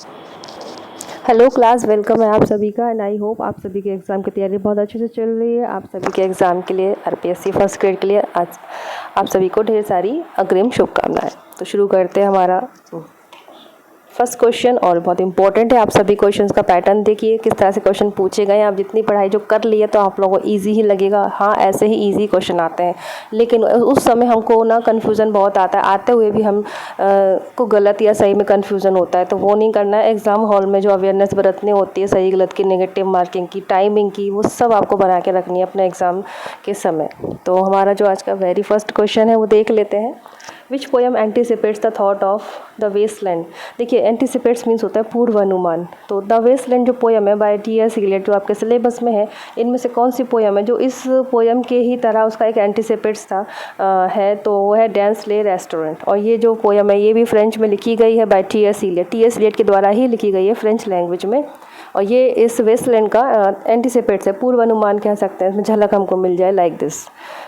Hello class, welcome है आप सभी का एंड आई होप आप सभी के एग्ज़ाम की तैयारी बहुत अच्छे से चल रही है। आप सभी के एग्ज़ाम के लिए आरपीएससी फर्स्ट ग्रेड के लिए आज आप सभी को ढेर सारी अग्रिम शुभकामनाएं। तो शुरू करते हैं हमारा फर्स्ट क्वेश्चन और बहुत इंपॉर्टेंट है। आप सभी क्वेश्चंस का पैटर्न देखिए किस तरह से क्वेश्चन पूछे गए हैं। आप जितनी पढ़ाई जो कर लिए तो आप लोगों को इजी ही लगेगा। हाँ, ऐसे ही इजी क्वेश्चन आते हैं, लेकिन उस समय हमको ना कन्फ्यूज़न बहुत आता है। आते हुए भी हम को गलत या सही में कन्फ्यूज़न होता है, तो वो नहीं करना है। एग्ज़ाम हॉल में जो अवेयरनेस बरतनी होती है सही गलत की, नेगेटिव मार्किंग की, टाइमिंग की, वो सब आपको बना के रखनी है अपने एग्ज़ाम के समय। तो हमारा जो आज का वेरी फर्स्ट क्वेश्चन है वो देख लेते हैं। Which poem anticipates the thought of the waste land. देखिए, एंटिसिपेट्स मीन्स होता है पूर्वानुमान। तो द वेस्टलैंड जो पोएम है बाय टी.एस. इलियट जो आपके सिलेबस में है, इनमें से कौन सी पोएम है जो इस पोएम के ही तरह उसका एक एंटिसिपेट्स था है, तो वो है डेंसले रेस्टोरेंट। और ये जो पोएम है ये भी फ्रेंच में लिखी गई है by T S. Eliot. T S. Eliot के द्वारा ही लिखी गई है फ्रेंच लैंग्वेज में। और ये इस वेस्टलैंड का एंटिसिपेट्स है, पूर्वानुमान कह सकते हैं। इसमें झलक हमको मिल जाए like this.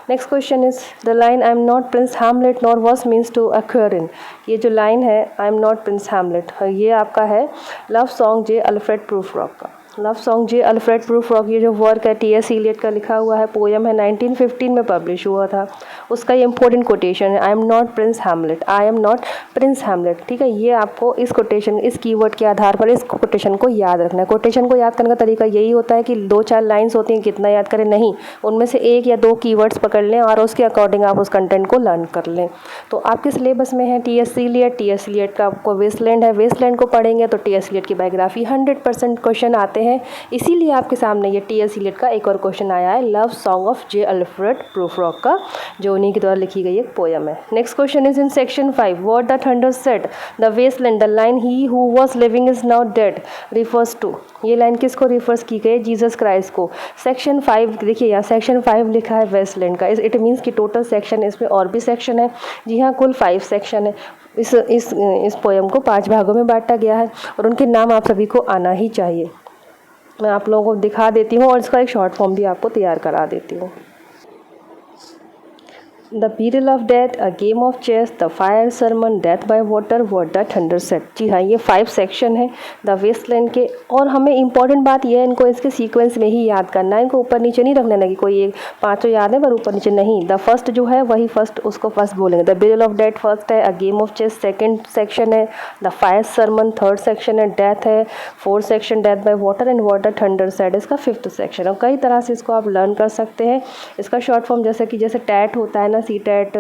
Next question is the line I am not Prince Hamlet nor was means to occur in. ये जो लाइन है I am not Prince Hamlet, ये आपका है love song J Alfred Prufrock का। Love song J Alfred Prufrock ये जो work है टी.एस. इलियट का लिखा हुआ है, पोएम है, 1915 में पब्लिश हुआ था। उसका ये इंपॉर्टेंट कोटेशन है, I am not Prince Hamlet, I am not Prince Hamlet. ठीक है, ये आपको इस कोटेशन, इस कीवर्ड के आधार पर इस कोटेशन को याद रखना है। कोटेशन को याद करने का तरीका यही होता है कि 2-4 लाइन्स होती हैं, कितना याद करें नहीं, उनमें से 1 या 2 कीवर्ड्स पकड़ लें और उसके अकॉर्डिंग आप उस कंटेंट को लर्न कर लें। तो आपके सिलेबस में है टी.एस. इलियट। टी.एस. इलियट का आपको वेस्टलैंड है, वेस्टलैंड को पढ़ेंगे तो टी.एस. इलियट की बायोग्राफी 100% क्वेश्चन आते हैं। इसीलिए आपके सामने ये टी.एस. इलियट का एक और क्वेश्चन आया है, love song of J Alfred Prufrock का, जो उन्हीं के द्वारा लिखी गई एक पोएम है। Next question is in section 5, what the thunder said the waste land the line he who was living is now dead refers to. ये लाइन किसको रिफर्स की गई है? जीसस क्राइस्ट को। सेक्शन 5 देखिए, यहाँ सेक्शन 5 लिखा है वेस्टलैंड का। इट मीन्स कि टोटल सेक्शन, इसमें और भी सेक्शन है। जी हाँ, कुल 5 सेक्शन है। इस पोएम को 5 भागों में बांटा गया है और उनके नाम आप सभी को आना ही चाहिए। मैं आप लोगों को दिखा देती हूँ और इसका एक शॉर्ट फॉर्म भी आपको तैयार करा देती हूँ। The period of death, a game of chess, the fire sermon, death by water, what the thunder said. जी हाँ, ये 5 सेक्शन है द वेस्टलैंड के। और हमें इंपॉर्टेंट बात यह है, इनको इसके सीक्वेंस में ही याद करना है। इनको ऊपर नीचे नहीं रख लेना कि कोई एक 5 याद है पर ऊपर नीचे नहीं। द फर्स्ट जो है वही फर्स्ट, उसको फर्स्ट बोलेंगे। The period of death first है, a game of chess second section है, the fire sermon third section है, डेथ है fourth section, death by water and water thunder said इसका 5th सेक्शन। और कई तरह से इसको आप लर्न कर सकते हैं। इसका शॉर्ट फॉर्म जैसे टैट होता है ना, C TET,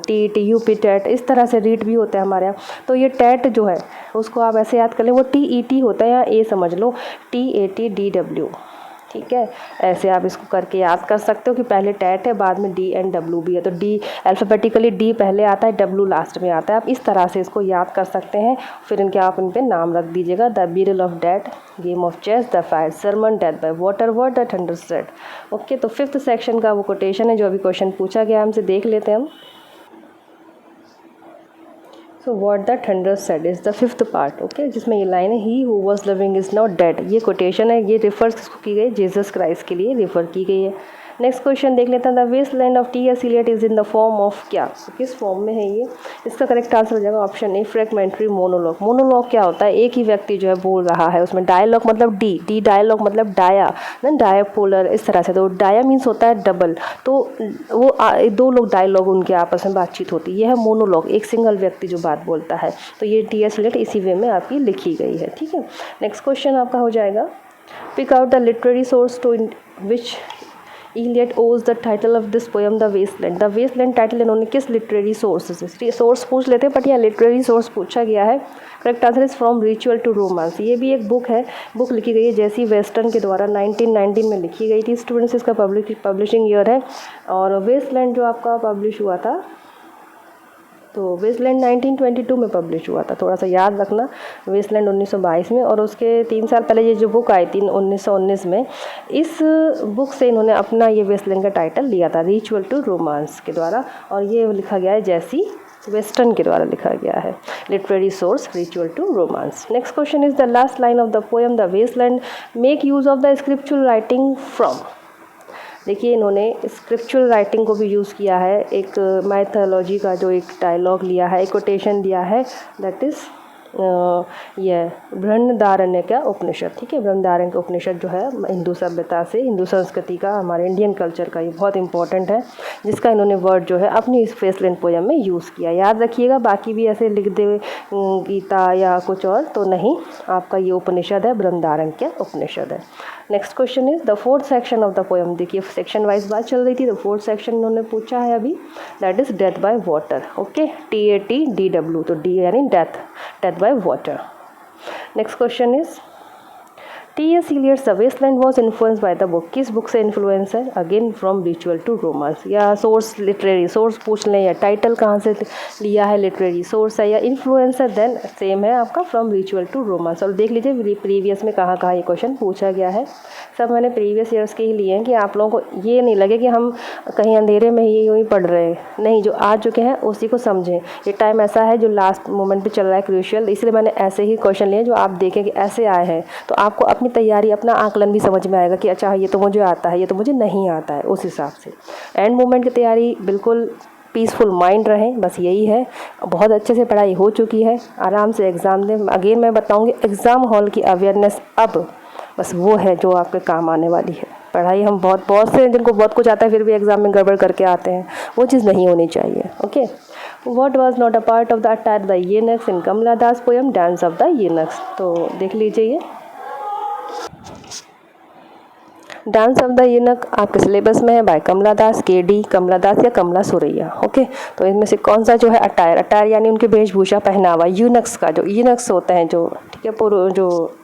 T U P TET, इस तरह से रीट भी होता है हमारे यहाँ। तो ये टैट जो है उसको आप ऐसे याद कर लें, वो TET होता है, या ए समझ लो, TATDW। ठीक है, ऐसे आप इसको करके याद कर सकते हो कि पहले टैट है, बाद में D एंड W भी है। तो D अल्फ़ाबेटिकली D पहले आता है, W लास्ट में आता है। आप इस तरह से इसको याद कर सकते हैं। फिर इनके आप इन पे नाम रख दीजिएगा, the burial of death, game of chess, the fire sermon, death by water, what the thunder said. Okay, तो 5th सेक्शन का वो कोटेशन है जो अभी क्वेश्चन पूछा गया हमसे, देख लेते हैं हम। So what the thunder said is the 5th part. Okay, जिसमें ये लाइन है, ही who was living is not dead. ये कोटेशन है, ये रिफर्स किसको की गई? जीसस क्राइस्ट के लिए रिफ़र की गई है। नेक्स्ट क्वेश्चन देख लेते हैं, the waste land of T S. Eliot is in the form of क्या? तो किस फॉर्म में है ये? इसका करेक्ट आंसर हो जाएगा ऑप्शन ए, फ्रैगमेंट्री मोनोलॉग। मोनोलॉग क्या होता है? एक ही व्यक्ति जो है बोल रहा है उसमें। डायलॉग मतलब डी डायलॉग मतलब डाया ना, डायपोलर इस तरह से। तो डाया मीन्स होता है डबल, तो वो 2 लोग डायलॉग उनके आपस में बातचीत होती है। यह है मोनोलॉग, एक सिंगल व्यक्ति जो बात बोलता है। तो ये टी.एस. इलियट इसी वे में आपकी लिखी गई है। ठीक है, नेक्स्ट क्वेश्चन आपका हो जाएगा, pick out the literary source to which Eliot owes the title of this poem the waste land. The waste land title इन्होंने किस लिटरेरी सोर्स से, सोर्स पूछ लेते हैं बट यहाँ लिटरेरी सोर्स पूछा गया है। Correct answer is from ritual to romance. ये भी एक बुक है, बुक लिखी गई है जेसी वेस्टन के द्वारा, 1919 में लिखी गई थी। स्टूडेंट्स, इसका पब्लिशिंग ईयर है। और वेस्टलैंड जो आपका पब्लिश हुआ था, तो वेस्टलैंड 1922 में पब्लिश हुआ था, थोड़ा सा याद रखना। वेस्टलैंड 1922 में, और उसके 3 साल पहले ये जो बुक आई थी 1919 में, इस बुक से इन्होंने अपना ये वेस्टलैंड का टाइटल लिया था, रिचुअल टू रोमांस के द्वारा। और ये लिखा गया है जेसी वेस्टन के द्वारा लिखा गया है। Literary source ritual to romance. Next question is the last line of the poem the waste land make use of the scriptural writing from. देखिए, इन्होंने स्क्रिप्चुरल राइटिंग को भी यूज़ किया है। एक माइथोलॉजी का जो एक डायलॉग लिया है, एक कोटेशन दिया है, दैट इज़ ये बृहदारण्यक उपनिषद, ठीक है। बृहदारण्यक उपनिषद जो है हिंदू सभ्यता से, हिंदू संस्कृति का, हमारे इंडियन कल्चर का ये बहुत इंपॉर्टेंट है, जिसका इन्होंने वर्ड जो है अपनी इस फेसलैंड पोयम में यूज़ किया। याद रखिएगा, बाकी भी ऐसे लिख दे गीता या कुछ और तो नहीं, आपका ये उपनिषद है, बृहदारण्यक उपनिषद है। Next question is the fourth section of the poem. देखिए सेक्शन वाइज बात चल रही थी, तो फोर्थ सेक्शन उन्होंने पूछा है अभी, that is death by water. Okay, TATDW, तो डी यानी death, death by water. Next question is T.S. Eliot's The Wasteland was influenced by the book। किस बुक से इन्फ्लुएंस है? Again from ritual to romance, या source literary source पूछ लें, या title कहाँ से लिया है, लिटरेरी सोर्स है या इन्फ्लुएंस है, देन सेम है आपका फ्रॉम रिचुअल टू रोमांस। और देख लीजिए प्रीवियस में कहाँ कहाँ ये क्वेश्चन पूछा गया है, सब मैंने प्रीवियस ईयर्स के ही लिए हैं, कि आप लोगों को ये नहीं लगे कि हम कहीं अंधेरे में ही यूँ ही पढ़ रहे हैं, नहीं, जो आ चुके हैं उसी को समझें। ये टाइम ऐसा है जो लास्ट मोमेंट पे चल रहा है, क्रूशियल, इसलिए मैंने ऐसे ही क्वेश्चन लिए जो आप देखें कि ऐसे आए हैं, तो आपको अपनी तैयारी, अपना आकलन भी समझ में आएगा कि अच्छा ये तो मुझे आता है, ये तो मुझे नहीं आता है, उस हिसाब से। एंड मोमेंट की तैयारी बिल्कुल पीसफुल माइंड रहें, बस यही है। बहुत अच्छे से पढ़ाई हो चुकी है, आराम से एग्ज़ाम दें। अगेन मैं बताऊंगी, एग्ज़ाम हॉल की अवेयरनेस अब बस वो है जो आपके काम आने वाली है। पढ़ाई हम बहुत से जिनको बहुत कुछ आता है फिर भी एग्ज़ाम में गड़बड़ करके आते हैं, वो चीज़ नहीं होनी चाहिए। Okay, what was not a part of the attire the eunuchs in Kamala Das poem dance of the eunuchs. तो देख लीजिए, ये डांस ऑफ द यूनक आपके सिलेबस में है बाय कमला दास, KD कमला दास या कमला सुरैया। ओके, तो इनमें से कौन सा जो है अटायर, अटायर यानी उनकी वेशभूषा, पहनावा, यूनक्स का जो यूनक्स होते हैं जो, ठीक है, जो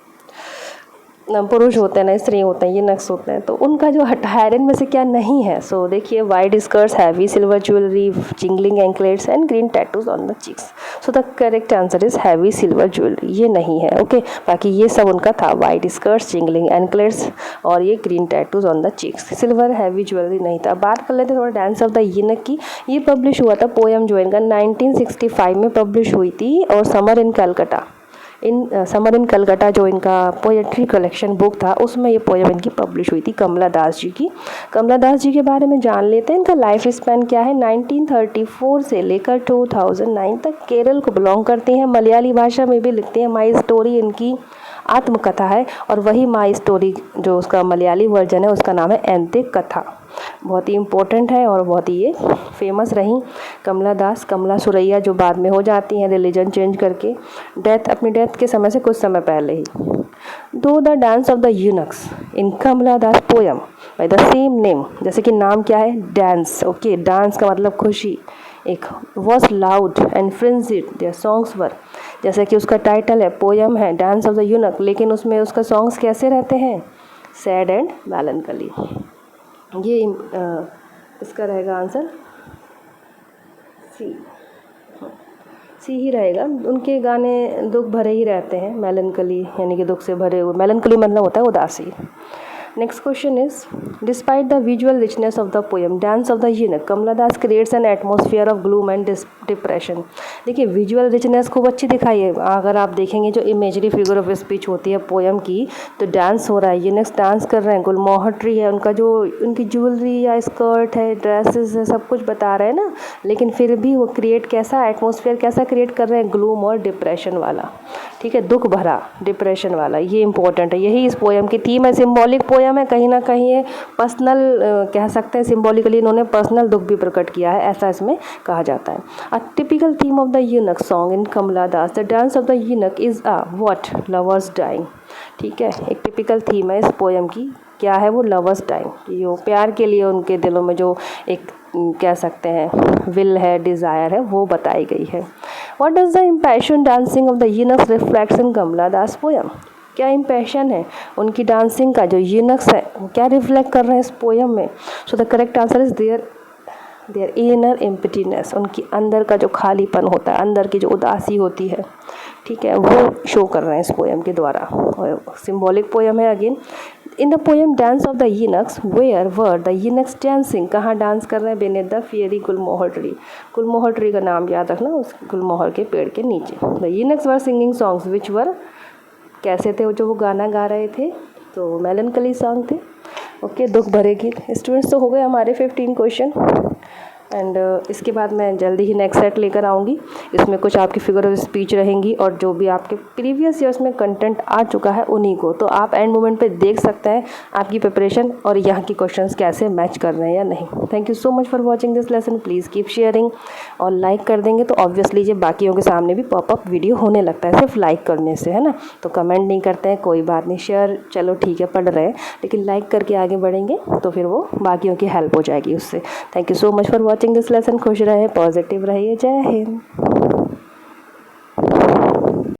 पुरुष होते हैं ना, स्त्री होते हैं, ये नक्स होते हैं, तो उनका जो अटायर इनमें से क्या नहीं है। सो देखिए, wide skirts, heavy silver jewellery, jingling anklets and green tattoos on the cheeks. So the correct answer is heavy silver jewellery, ये नहीं है। ओके, बाकी ये सब उनका था, वाइड स्कर्ट्स, जिंगलिंग एंकलेट्स और ये green tattoos on the cheeks. Silver heavy jewellery नहीं था। बात कर लेते हैं थोड़ा डांस ऑफ द यूनक की। ये पब्लिश हुआ था, पोयम जो इनका 1965 में पब्लिश हुई थी, और समर इन कलकत्ता जो इनका पोएट्री कलेक्शन बुक था, उसमें ये पोएम इनकी पब्लिश हुई थी, कमला दास जी की। कमला दास जी के बारे में जान लेते हैं। इनका लाइफ स्पैन क्या है, 1934 से लेकर 2009 तक केरल को बिलोंग करती हैं। मलयाली भाषा में भी लिखती हैं। माई स्टोरी इनकी आत्मकथा है, और वही माई स्टोरी जो उसका मलयाली वर्जन है उसका नाम है एंते कथा। बहुत ही इम्पोर्टेंट है और बहुत ही ये फेमस रही कमला दास। कमला सुरैया जो बाद में हो जाती हैं रिलीजन चेंज करके, अपनी डेथ के समय से कुछ समय पहले ही। Though the dance of the eunuchs in Kamala Das poem by the same name, जैसे कि नाम क्या है, डांस। ओके, डांस का मतलब खुशी। एक was loud and frenzied their songs were, जैसे कि उसका टाइटल है, पोयम है डांस ऑफ द यूनक, लेकिन उसमें उसका सॉन्ग्स कैसे रहते हैं, सैड एंड मेलनकली। ये इसका रहेगा आंसर सी ही रहेगा। उनके गाने दुख भरे ही रहते हैं, मेलनकली यानी कि दुख से भरे हुए। मेलनकली मतलब होता है उदासी। Next question is despite the visual richness of the poem dance of the eunuch, Kamala Das creates an atmosphere of gloom and depression. देखिए विजुअल रिचनेस खूब अच्छी दिखाई है। अगर आप देखेंगे जो इमेजरी फिगर ऑफ स्पीच होती है पोएम की, तो डांस हो रहा है, यूनक्स डांस कर रहे हैं, गुलमोहर है उनका, जो उनकी ज्वेलरी या स्कर्ट है, ड्रेसेस है, सब कुछ बता रहे हैं ना, लेकिन फिर भी वो क्रिएट कैसा एटमॉस्फेयर कैसा क्रिएट कर रहे हैं, ग्लूम और डिप्रेशन वाला। ठीक है, दुख भरा, डिप्रेशन वाला, ये इंपॉर्टेंट है। यही इस पोएम की थीम है। सिम्बॉलिक पोएम है, कहीं ना कहीं ये पर्सनल कह सकते हैं, सिम्बॉलिकली इन्होंने पर्सनल दुख भी प्रकट किया है, ऐसा इसमें कहा जाता है। A typical theme of the eunuch song in Kamala Das, the dance of the eunuch is a what, lovers dying. ठीक है, एक टिपिकल थीम है इस पोएम की, क्या है वो, लवर्स डाइंग। यो प्यार के लिए उनके दिलों में जो एक कह सकते हैं विल है, डिज़ायर है, वो बताई गई है। What does the impassion dancing of the eunuchs reflects in Kamala Das poem, क्या इम्पैशन है उनकी डांसिंग का, जो यूनक्स है वो क्या रिफ्लेक्ट कर रहे हैं इस पोएम में। सो the correct answer is their inner emptiness, उनकी अंदर का जो खालीपन होता है, अंदर की जो उदासी होती है, ठीक है, वो शो कर रहे हैं इस पोएम के द्वारा। सिम्बॉलिक पोएम है। Again in the poem dance of the eunuchs where were the eunuchs dancing, कहाँ डांस कर रहे हैं, beneath the fairy gulmohar tree. Gulmohar tree का नाम याद रखना, उस गुलमोहर के पेड़ के नीचे। The eunuchs were singing songs which were, कैसे थे जो वो गाना गा रहे थे, तो मेलनकली सॉन्ग थे। ओके, दुख भरे गीत। स्टूडेंट्स तो हो गए हमारे 15 क्वेश्चन। एंड इसके बाद मैं जल्दी ही नेक्स्ट सेट लेकर आऊँगी। इसमें कुछ आपकी फिगर ऑफ स्पीच रहेंगी और जो भी आपके प्रीवियस ईयर्स में कंटेंट आ चुका है उन्हीं को, तो आप एंड मोमेंट पे देख सकते हैं आपकी प्रिपरेशन और यहाँ की क्वेश्चंस कैसे मैच कर रहे हैं या नहीं। Thank you so much for watching this lesson. Please keep sharing और लाइक कर देंगे तो ऑब्वियसली ये बाकियों के सामने भी पॉपअप वीडियो होने लगता है सिर्फ लाइक करने से, है ना। तो कमेंट नहीं करते हैं कोई बात नहीं, शेयर चलो ठीक है पढ़ रहे हैं, लेकिन लाइक करके आगे बढ़ेंगे तो फिर वो बाकियों की हेल्प हो जाएगी उससे। Thank you so much for watching this lesson. खुश रहे, पॉजिटिव रहिए। जय हिंद।